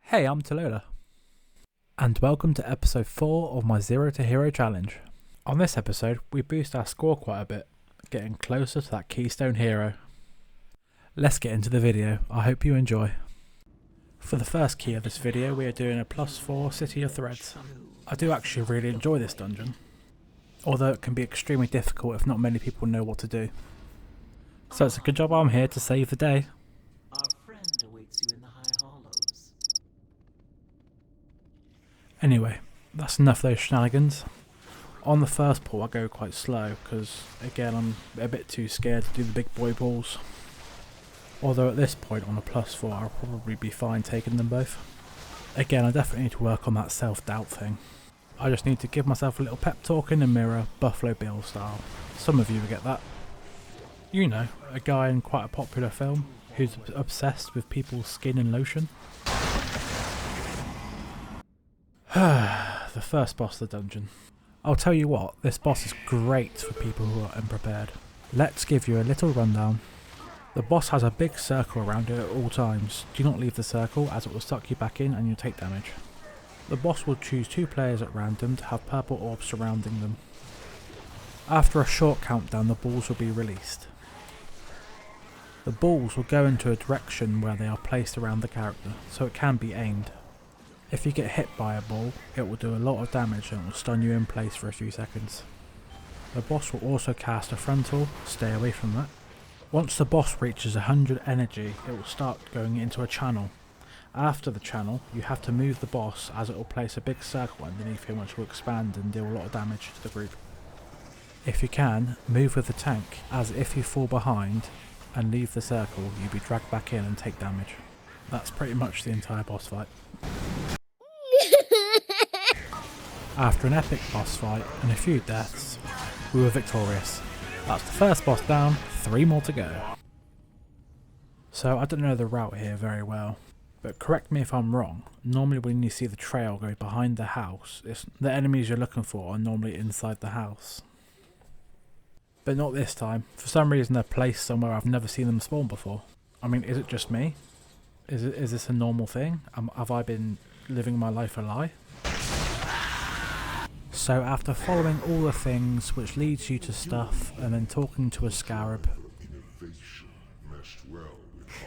Hey, I'm Talola, and welcome to episode 4 of my Zero to Hero challenge. On this episode, we boost our score quite a bit, getting closer to that Keystone hero. Let's get into the video, I hope you enjoy. For the first key of this video, we are doing a +4 City of Threads. I do actually really enjoy this dungeon, although it can be extremely difficult if not many people know what to do. So it's a good job I'm here to save the day. Anyway, that's enough of those shenanigans. On the first pull I go quite slow because again I'm a bit too scared to do the big boy pulls. Although at this point on a +4 I'll probably be fine taking them both. Again, I definitely need to work on that self-doubt thing. I just need to give myself a little pep talk in the mirror, Buffalo Bill style. Some of you will get that. You know, a guy in quite a popular film who's obsessed with people's skin and lotion. The first boss of the dungeon. I'll tell you what, this boss is great for people who are unprepared. Let's give you a little rundown. The boss has a big circle around it at all times. Do not leave the circle as it will suck you back in and you'll take damage. The boss will choose 2 players at random to have purple orbs surrounding them. After a short countdown, the balls will be released. The balls will go into a direction where they are placed around the character, so it can be aimed. If you get hit by a ball, it will do a lot of damage and it will stun you in place for a few seconds. The boss will also cast a frontal, stay away from that. Once the boss reaches 100 energy, it will start going into a channel. After the channel, you have to move the boss as it will place a big circle underneath him which will expand and deal a lot of damage to the group. If you can, move with the tank, as if you fall behind and leave the circle, you'll be dragged back in and take damage. That's pretty much the entire boss fight. After an epic boss fight and a few deaths, we were victorious. That's the first boss down, 3 more to go. So I don't know the route here very well, but correct me if I'm wrong. Normally when you see the trail go behind the house, the enemies you're looking for are normally inside the house. But not this time. For some reason they're placed somewhere I've never seen them spawn before. I mean, is it just me? Is this a normal thing? Have I been living my life a lie? So after following all the things which leads you to stuff and then talking to a scarab,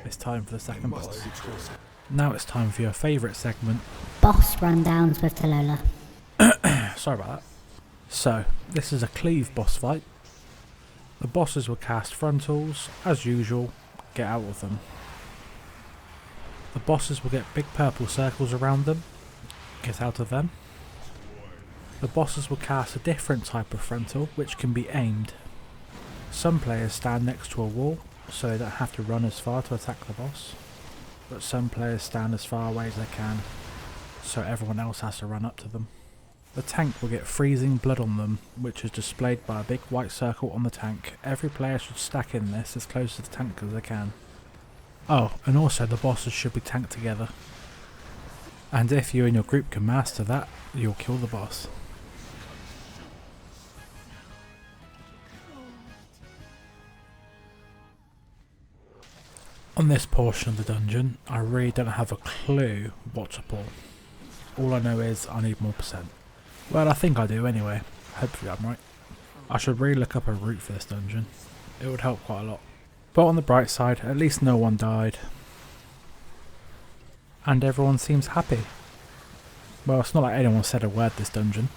it's time for the second boss. Now it's time for your favourite segment, Boss Rundowns with Talola. Sorry about that. So, this is a cleave boss fight. The bosses will cast frontals, as usual, get out of them. The bosses will get big purple circles around them, get out of them. The bosses will cast a different type of frontal, which can be aimed. Some players stand next to a wall, so they don't have to run as far to attack the boss. But some players stand as far away as they can, so everyone else has to run up to them. The tank will get freezing blood on them, which is displayed by a big white circle on the tank. Every player should stack in this as close to the tank as they can. Oh, and also the bosses should be tanked together. And if you and your group can master that, you'll kill the boss. On this portion of the dungeon, I really don't have a clue what to pull. All I know is I need more %. Well, I think I do anyway. Hopefully I'm right. I should really look up a route for this dungeon. It would help quite a lot. But on the bright side, at least no one died. And everyone seems happy. Well, it's not like anyone said a word this dungeon.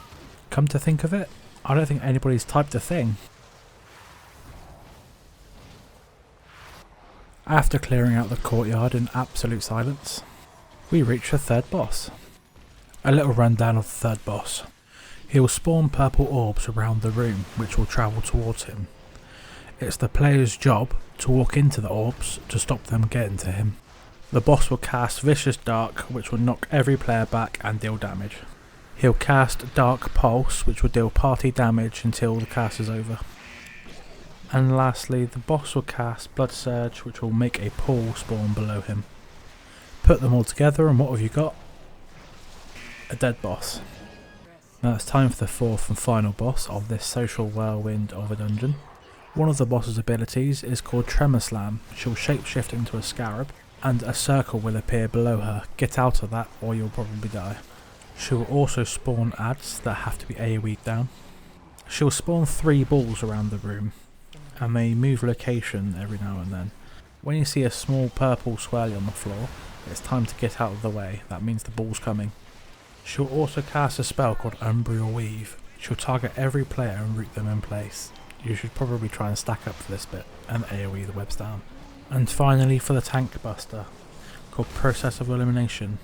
Come to think of it, I don't think anybody's typed a thing. After clearing out the courtyard in absolute silence, we reach the third boss. A little rundown of the third boss. He will spawn purple orbs around the room which will travel towards him. It's the player's job to walk into the orbs to stop them getting to him. The boss will cast Vicious Dark, which will knock every player back and deal damage. He'll cast Dark Pulse, which will deal party damage until the cast is over. And lastly, the boss will cast Blood Surge, which will make a pool spawn below him. Put them all together and what have you got? A dead boss. Now it's time for the fourth and final boss of this social whirlwind of a dungeon. One of the boss's abilities is called Tremor Slam, which will shapeshift into a scarab and a circle will appear below her. Get out of that or you'll probably die. She will also spawn adds that have to be AoE'd down. She will spawn 3 balls around the room, and they move location every now and then. When you see a small purple swirly on the floor, it's time to get out of the way. That means the ball's coming. She'll also cast a spell called Umbral Weave. She'll target every player and root them in place. You should probably try and stack up for this bit and AoE the webs down. And finally for the tank buster, called Process of Elimination.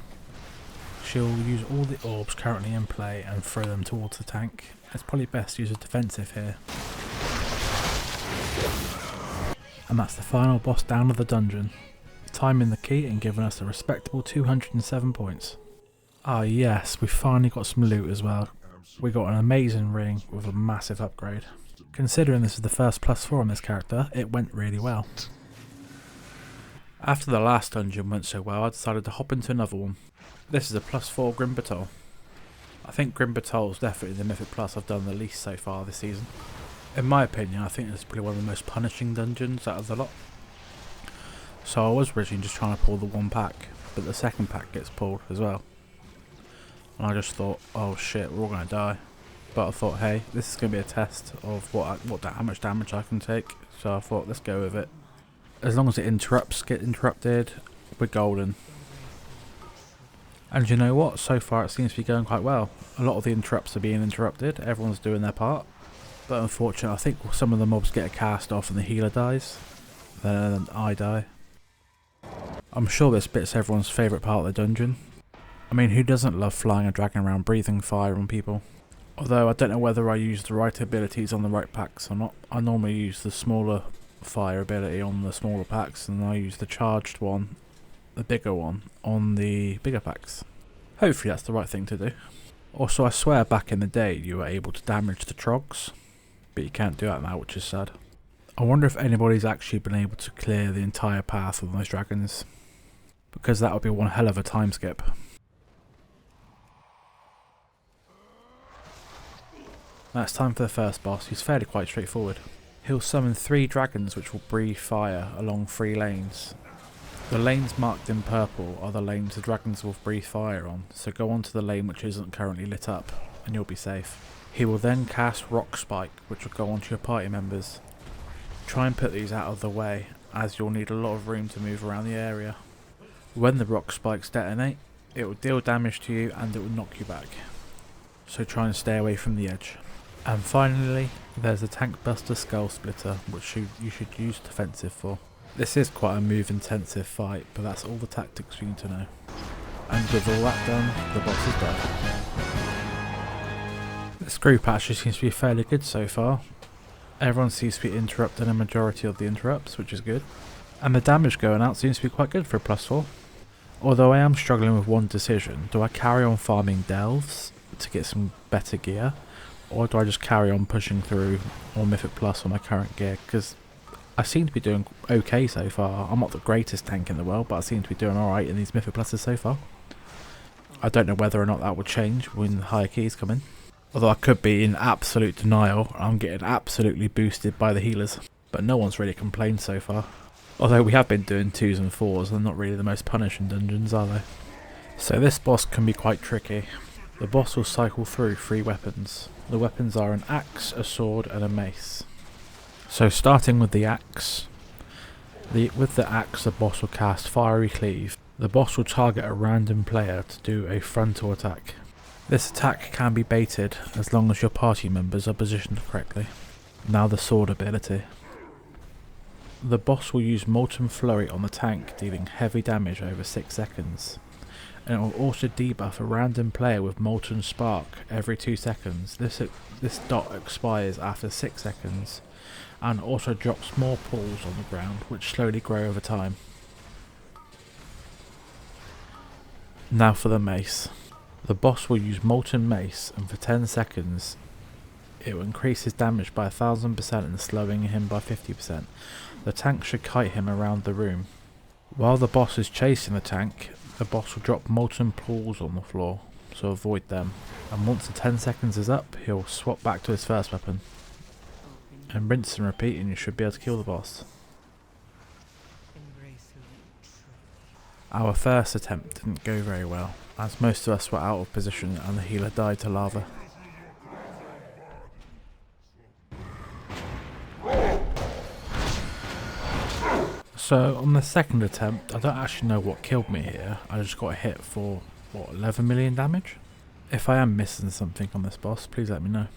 She'll use all the orbs currently in play and throw them towards the tank. It's probably best to use a defensive here. And that's the final boss down of the dungeon. Timing the key and giving us a respectable 207 points. Ah yes, we finally got some loot as well. We got an amazing ring with a massive upgrade. Considering this is the first +4 on this character, it went really well. After the last dungeon went so well, I decided to hop into another one. This is a +4 Grim Batol. I think Grim Batol is definitely the Mythic Plus I've done the least so far this season. In my opinion, I think this is probably one of the most punishing dungeons out of the lot. So I was originally just trying to pull the 1 pack, but the 2nd pack gets pulled as well. And I just thought, oh shit, we're all going to die. But I thought, hey, this is going to be a test of how much damage I can take. So I thought, let's go with it. As long as it get interrupted, we're golden. And you know what? So far it seems to be going quite well. A lot of the interrupts are being interrupted. Everyone's doing their part. But unfortunately, I think some of the mobs get a cast off and the healer dies. Then I die. I'm sure this bit's everyone's favourite part of the dungeon. I mean, who doesn't love flying a dragon around breathing fire on people? Although I don't know whether I use the right abilities on the right packs or not. I normally use the smaller fire ability on the smaller packs, and I use the charged one, the bigger one, on the bigger packs. Hopefully that's the right thing to do. Also, I swear back in the day you were able to damage the trogs, but you can't do that now, which is sad. I wonder if anybody's actually been able to clear the entire path of those dragons, because that would be one hell of a time skip. Now it's time for the first boss. He's fairly quite straightforward. He'll summon 3 dragons which will breathe fire along 3 lanes. The lanes marked in purple are the lanes the dragons will breathe fire on, so go on to the lane which isn't currently lit up and you'll be safe. He will then cast Rock Spike which will go onto your party members. Try and put these out of the way, as you'll need a lot of room to move around the area. When the Rock Spikes detonate, it will deal damage to you and it will knock you back. So try and stay away from the edge. And finally, there's the Tank Buster Skull Splitter, which you should use defensive for. This is quite a move intensive fight, but that's all the tactics you need to know. And with all that done, the boss is dead. This group actually seems to be fairly good so far. Everyone seems to be interrupting a majority of the interrupts, which is good. And the damage going out seems to be quite good for a +4. Although I am struggling with one decision, do I carry on farming delves to get some better gear? Or do I just carry on pushing through on Mythic Plus on my current gear? Because I seem to be doing okay so far. I'm not the greatest tank in the world, but I seem to be doing alright in these Mythic Pluses so far. I don't know whether or not that will change when the higher keys come in. Although I could be in absolute denial. I'm getting absolutely boosted by the healers. But no one's really complained so far. Although we have been doing 2s and 4s, they're not really the most punishing dungeons, are they? So this boss can be quite tricky. The boss will cycle through 3 weapons. The weapons are an axe, a sword and a mace. So starting with the axe. With the axe the boss will cast Fiery Cleave. The boss will target a random player to do a frontal attack. This attack can be baited as long as your party members are positioned correctly. Now the sword ability. The boss will use Molten Flurry on the tank, dealing heavy damage over 6 seconds. And it will also debuff a random player with Molten Spark every 2 seconds. This dot expires after 6 seconds, and also drops more pools on the ground, which slowly grow over time. Now for the mace. The boss will use Molten Mace, and for 10 seconds it will increase his damage by 1000% and slowing him by 50%. The tank should kite him around the room. While the boss is chasing the tank, the boss will drop molten pools on the floor, so avoid them. And once the 10 seconds is up, he'll swap back to his first weapon. And rinse and repeat and you should be able to kill the boss. Our first attempt didn't go very well, as most of us were out of position and the healer died to lava. So on the second attempt, I don't actually know what killed me here. I just got hit for, what, 11 million damage? If I am missing something on this boss, please let me know.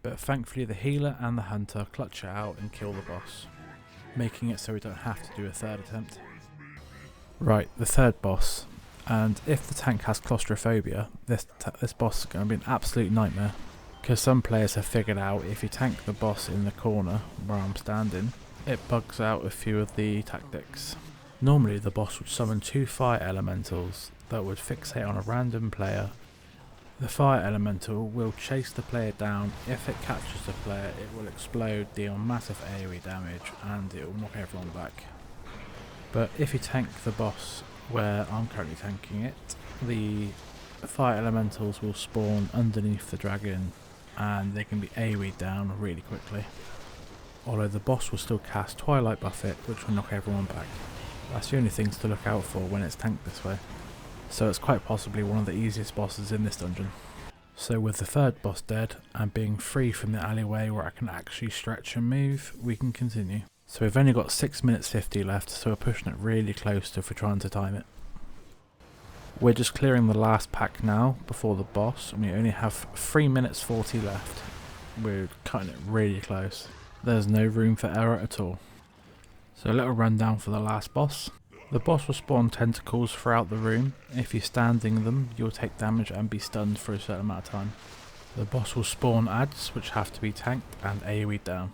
But thankfully the healer and the hunter clutch it out and kill the boss, making it so we don't have to do a third attempt. Right, the third boss, and if the tank has claustrophobia, this boss is going to be an absolute nightmare. Because some players have figured out if you tank the boss in the corner where I'm standing, it bugs out a few of the tactics. Normally the boss would summon 2 fire elementals that would fixate on a random player. The fire elemental will chase the player down. If it catches the player, it will explode, deal massive AoE damage, and it will knock everyone back. But if you tank the boss where I'm currently tanking it, the fire elementals will spawn underneath the dragon and they can be AoE down really quickly. Although the boss will still cast Twilight Buffet, which will knock everyone back. That's the only things to look out for when it's tanked this way. So it's quite possibly one of the easiest bosses in this dungeon. So with the third boss dead, and being free from the alleyway where I can actually stretch and move, we can continue. So we've only got 6 minutes 50 left, so we're pushing it really close to if we're trying to time it. We're just clearing the last pack now, before the boss, and we only have 3 minutes 40 left. We're cutting it really close. There's no room for error at all. So a little rundown for the last boss. The boss will spawn tentacles throughout the room. If you're standing them, you'll take damage and be stunned for a certain amount of time. The boss will spawn adds, which have to be tanked and AoE'd down.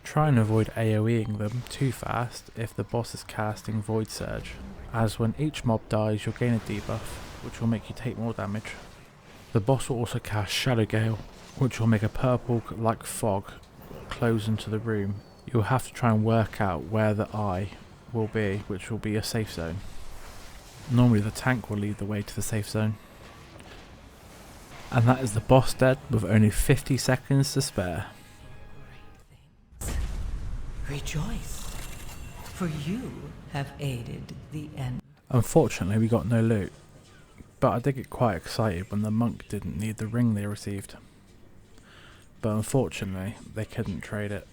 Try and avoid AoEing them too fast if the boss is casting Void Surge, as when each mob dies you'll gain a debuff, which will make you take more damage. The boss will also cast Shadow Gale, which will make a purple like fog close into the room. You'll have to try and work out where the eye will be, which will be a safe zone. Normally the tank will lead the way to the safe zone. And that is the boss dead with only 50 seconds to spare. Rejoice, for you have aided the end. Unfortunately we got no loot, but I did get quite excited when the monk didn't need the ring they received. But unfortunately they couldn't trade it.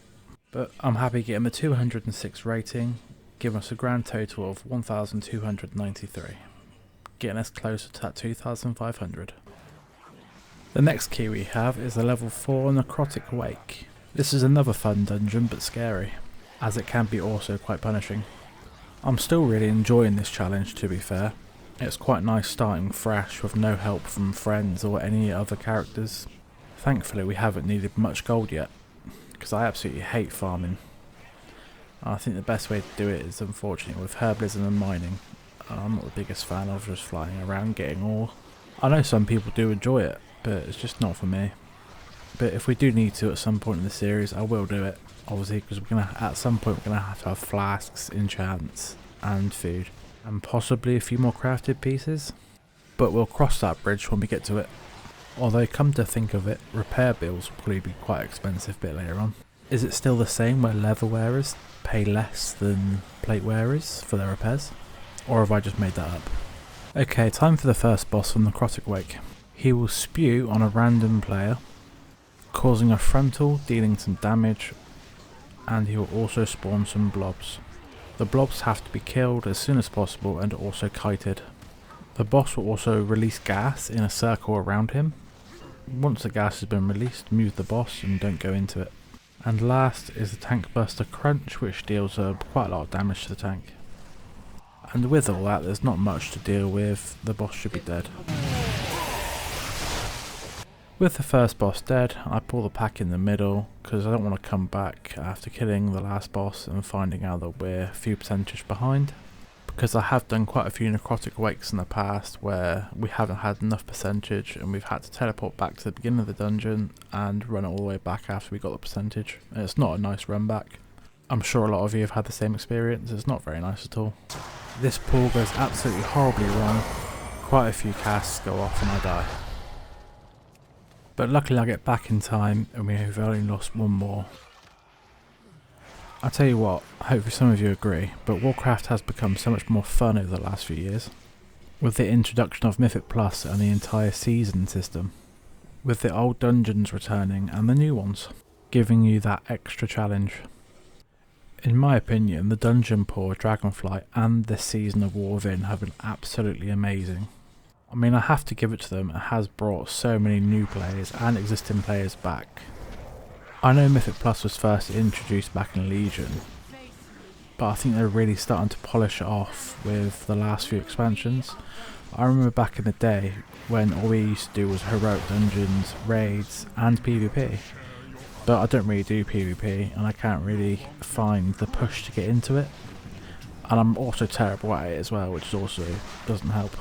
But I'm happy getting the 206 rating, giving us a grand total of 1,293, getting us closer to that 2,500. The next key we have is the level 4 Necrotic Wake. This is another fun dungeon but scary, as it can be also quite punishing. I'm still really enjoying this challenge, to be fair. It's quite nice starting fresh with no help from friends or any other characters. Thankfully we haven't needed much gold yet, because I absolutely hate farming. I think the best way to do it is unfortunately with herbalism and mining. I'm not the biggest fan of just flying around getting ore. I know some people do enjoy it, but it's just not for me. But if we do need to at some point in the series, I will do it. Obviously, because at some point we're going to have flasks, enchants, and food. And possibly a few more crafted pieces. But we'll cross that bridge when we get to it. Although, come to think of it, repair bills will probably be quite expensive a bit later on. Is it still the same where leather wearers pay less than plate wearers for their repairs? Or have I just made that up? Okay, time for the first boss from the Necrotic Wake. He will spew on a random player, causing a frontal, dealing some damage, and he will also spawn some blobs. The blobs have to be killed as soon as possible and also kited. The boss will also release gas in a circle around him. Once the gas has been released, move the boss and don't go into it. And last is the Tank Buster Crunch, which deals quite a lot of damage to the tank. And with all that, there's not much to deal with, the boss should be dead. With the first boss dead, I pull the pack in the middle, because I don't want to come back after killing the last boss and finding out that we're a few percentage behind. Because I have done quite a few Necrotic Wakes in the past where we haven't had enough percentage and we've had to teleport back to the beginning of the dungeon and run it all the way back after we got the percentage. And it's not a nice run back. I'm sure a lot of you have had the same experience, it's not very nice at all. This pull goes absolutely horribly wrong, quite a few casts go off and I die. But luckily I get back in time and we have only lost one more. I'll tell you what, hopefully some of you agree, but Warcraft has become so much more fun over the last few years. With the introduction of Mythic Plus and the entire season system. With the old dungeons returning and the new ones, giving you that extra challenge. In my opinion, the Dungeon Pool, Dragonflight and this season of War Within have been absolutely amazing. I mean, I have to give it to them, it has brought so many new players and existing players back. I know Mythic Plus was first introduced back in Legion, but I think they're really starting to polish it off with the last few expansions. I remember back in the day when all we used to do was heroic dungeons, raids and PvP. But I don't really do PvP and I can't really find the push to get into it. And I'm also terrible at it as well, which also doesn't help.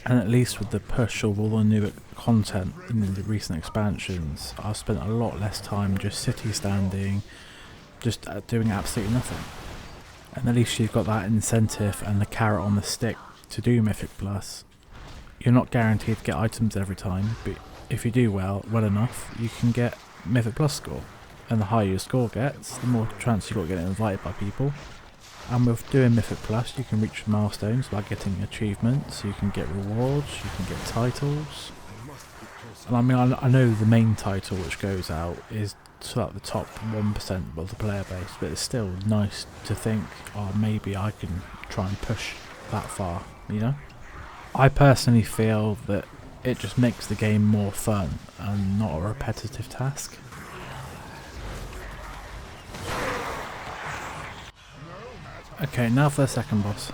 And at least with the push of all the new content in the recent expansions, I've spent a lot less time just city standing, just doing absolutely nothing. And at least you've got that incentive and the carrot on the stick to do Mythic Plus. You're not guaranteed to get items every time, but if you do well enough, you can get Mythic Plus score. And the higher your score gets, the more chance you've got to get invited by people. And with doing Mythic Plus, you can reach milestones by getting achievements, you can get rewards, you can get titles. And I mean, I know the main title which goes out is to like the top 1% of the player base, but it's still nice to think, oh, maybe I can try and push that far, you know? I personally feel that it just makes the game more fun and not a repetitive task. Okay, now for the second boss.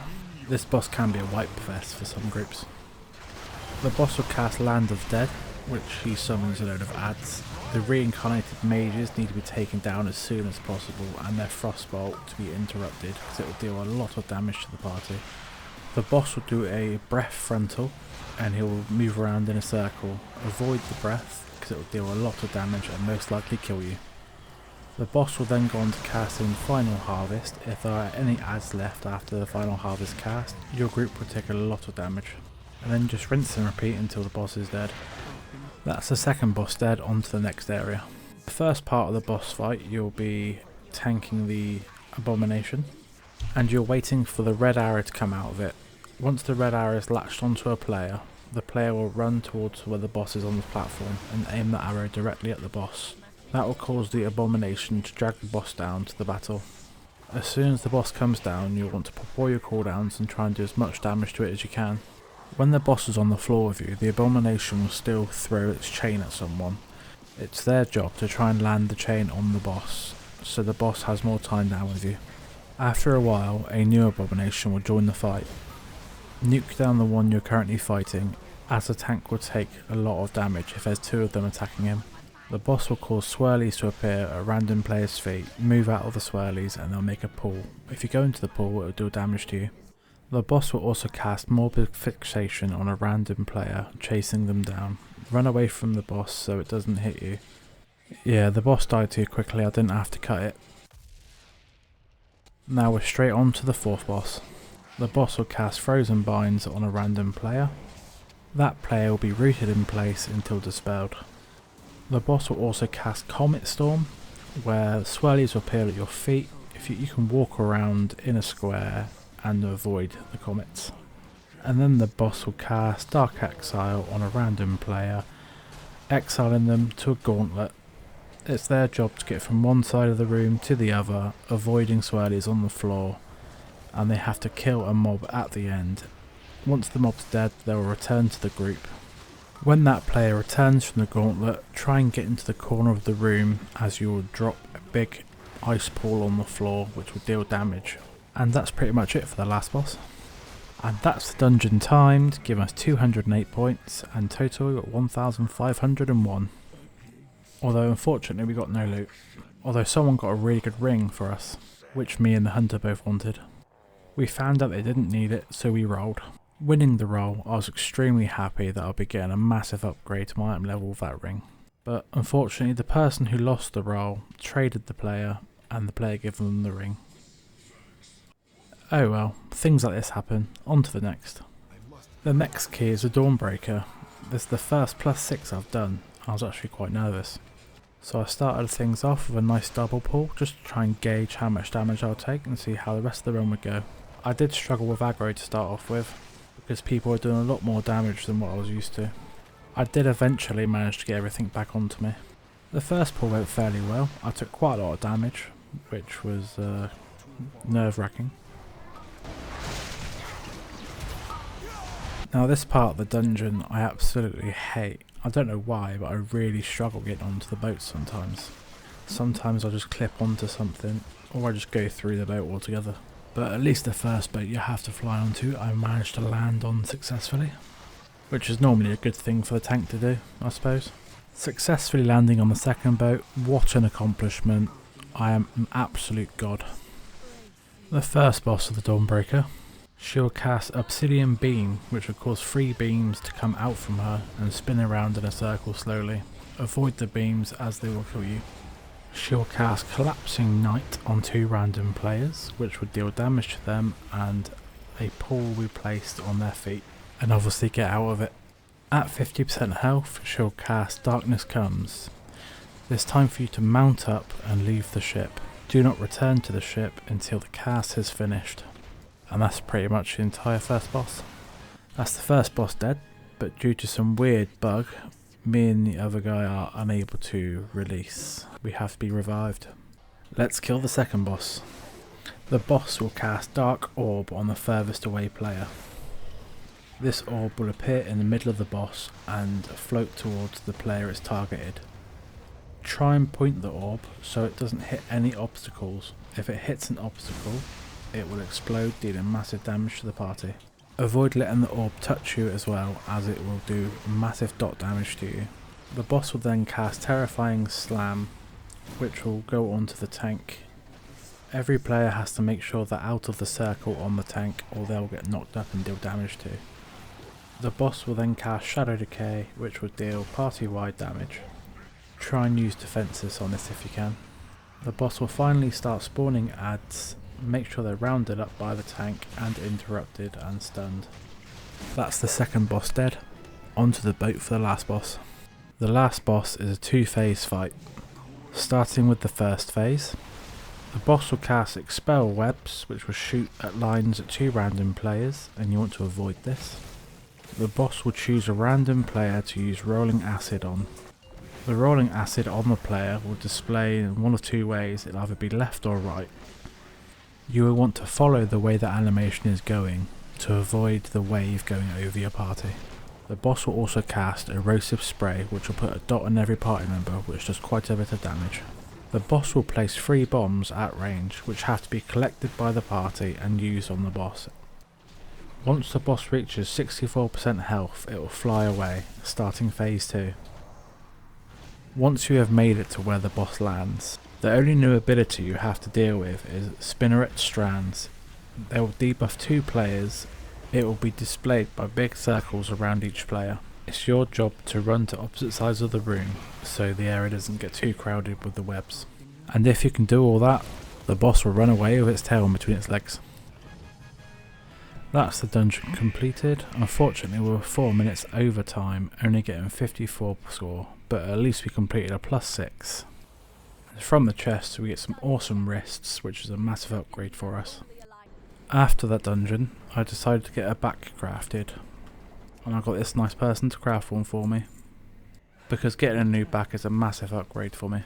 This boss can be a wipe fest for some groups. The boss will cast Land of Dead, which he summons a load of adds. The reincarnated mages need to be taken down as soon as possible and their frostbolt to be interrupted because it will deal a lot of damage to the party. The boss will do a breath frontal and he will move around in a circle. Avoid the breath because it will deal a lot of damage and most likely kill you. The boss will then go on to cast in Final Harvest. If there are any adds left after the Final Harvest cast, your group will take a lot of damage. And then just rinse and repeat until the boss is dead. That's the second boss dead, on to the next area. The first part of the boss fight you'll be tanking the Abomination and you're waiting for the red arrow to come out of it. Once the red arrow is latched onto a player, the player will run towards where the boss is on the platform and aim the arrow directly at the boss. That will cause the Abomination to drag the boss down to the battle. As soon as the boss comes down, you'll want to pop all your cooldowns and try and do as much damage to it as you can. When the boss is on the floor with you, the Abomination will still throw its chain at someone. It's their job to try and land the chain on the boss, so the boss has more time down with you. After a while, a new Abomination will join the fight. Nuke down the one you're currently fighting, as the tank will take a lot of damage if there's two of them attacking him. The boss will cause swirlies to appear at random players' feet, move out of the swirlies and they'll make a pool. If you go into the pool, it will do damage to you. The boss will also cast Morbid Fixation on a random player, chasing them down. Run away from the boss so it doesn't hit you. Yeah, the boss died too quickly, I didn't have to cut it. Now we're straight on to the fourth boss. The boss will cast Frozen Binds on a random player. That player will be rooted in place until dispelled. The boss will also cast Comet Storm, where swirlies will appear at your feet. If you can walk around in a square and avoid the comets. And then the boss will cast Dark Exile on a random player, exiling them to a gauntlet. It's their job to get from one side of the room to the other, avoiding swirlies on the floor, and they have to kill a mob at the end. Once the mob's dead, they will return to the group. When that player returns from the gauntlet, try and get into the corner of the room as you will drop a big ice pool on the floor which will deal damage. And that's pretty much it for the last boss. And that's the dungeon timed, giving us 208 points and total we got 1501. Although unfortunately we got no loot. Although someone got a really good ring for us, which me and the hunter both wanted. We found out they didn't need it, so we rolled. Winning the roll, I was extremely happy that I'll be getting a massive upgrade to my item level with that ring. But unfortunately the person who lost the roll traded the player and the player gave them the ring. Oh well, things like this happen. On to the next. The next key is a Dawnbreaker. This is the first +6 I've done. I was actually quite nervous. So I started things off with a nice double pull, just to try and gauge how much damage I'll take and see how the rest of the run would go. I did struggle with aggro to start off with, because people were doing a lot more damage than what I was used to. I did eventually manage to get everything back onto me. The first pull went fairly well. I took quite a lot of damage, which was nerve-wracking. Now this part of the dungeon I absolutely hate. I don't know why, but I really struggle getting onto the boat sometimes. Sometimes I just clip onto something, or I just go through the boat altogether. But at least the first boat you have to fly onto, I managed to land on successfully. Which is normally a good thing for the tank to do, I suppose. Successfully landing on the second boat, what an accomplishment. I am an absolute god. The first boss of the Dawnbreaker. She'll cast Obsidian Beam, which will cause 3 beams to come out from her and spin around in a circle slowly. Avoid the beams as they will kill you. She'll cast Collapsing Night on 2 random players, which would deal damage to them and a pull will be placed on their feet, and obviously get out of it. At 50% health, she'll cast Darkness Comes. It's time for you to mount up and leave the ship. Do not return to the ship until the cast is finished. And that's pretty much the entire first boss. That's the first boss dead, but due to some weird bug, me and the other guy are unable to release. We have to be revived. Let's kill the second boss. The boss will cast Dark Orb on the furthest away player. This orb will appear in the middle of the boss and float towards the player it's targeted. Try and point the orb so it doesn't hit any obstacles. If it hits an obstacle, it will explode, dealing massive damage to the party. Avoid letting the orb touch you as well, as it will do massive dot damage to you. The boss will then cast Terrifying Slam, which will go onto the tank. Every player has to make sure they're out of the circle on the tank, or they'll get knocked up and deal damage to. The boss will then cast Shadow Decay, which will deal party-wide damage. Try and use defences on this if you can. The boss will finally start spawning adds. Make sure they're rounded up by the tank and interrupted and stunned. That's the second boss dead. Onto the boat for the last boss. The last boss is a 2-phase fight. Starting with the first phase. The boss will cast Expel Webs, which will shoot at lines at 2 random players, and you want to avoid this. The boss will choose a random player to use Rolling Acid on. The Rolling Acid on the player will display in one of 2 ways. It'll either be left or right. You will want to follow the way the animation is going to avoid the wave going over your party. The boss will also cast Erosive Spray, which will put a dot on every party member, which does quite a bit of damage. The boss will place 3 bombs at range, which have to be collected by the party and used on the boss. Once the boss reaches 64% health, it will fly away, starting phase 2. Once you have made it to where the boss lands, the only new ability you have to deal with is Spinneret Strands. They will debuff 2 players. It will be displayed by big circles around each player. It's your job to run to opposite sides of the room so the area doesn't get too crowded with the webs. And if you can do all that, the boss will run away with its tail in between its legs. That's the dungeon completed. Unfortunately we were 4 minutes over time, only getting 54 score, but at least we completed a +6. From the chest we get some awesome wrists, which is a massive upgrade for us. After that dungeon I decided to get a back crafted, and I got this nice person to craft one for me, because getting a new back is a massive upgrade for me.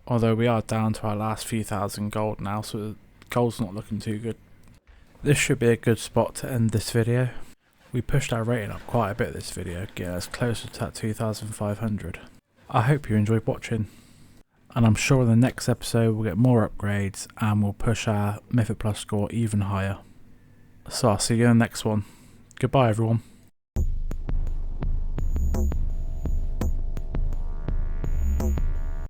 Although we are down to our last few thousand gold now, so gold's not looking too good. This should be a good spot to end this video. We pushed our rating up quite a bit this video, getting us closer to that 2,500. I hope you enjoyed watching. And I'm sure in the next episode we'll get more upgrades and we'll push our Mythic Plus score even higher. So I'll see you in the next one. Goodbye everyone.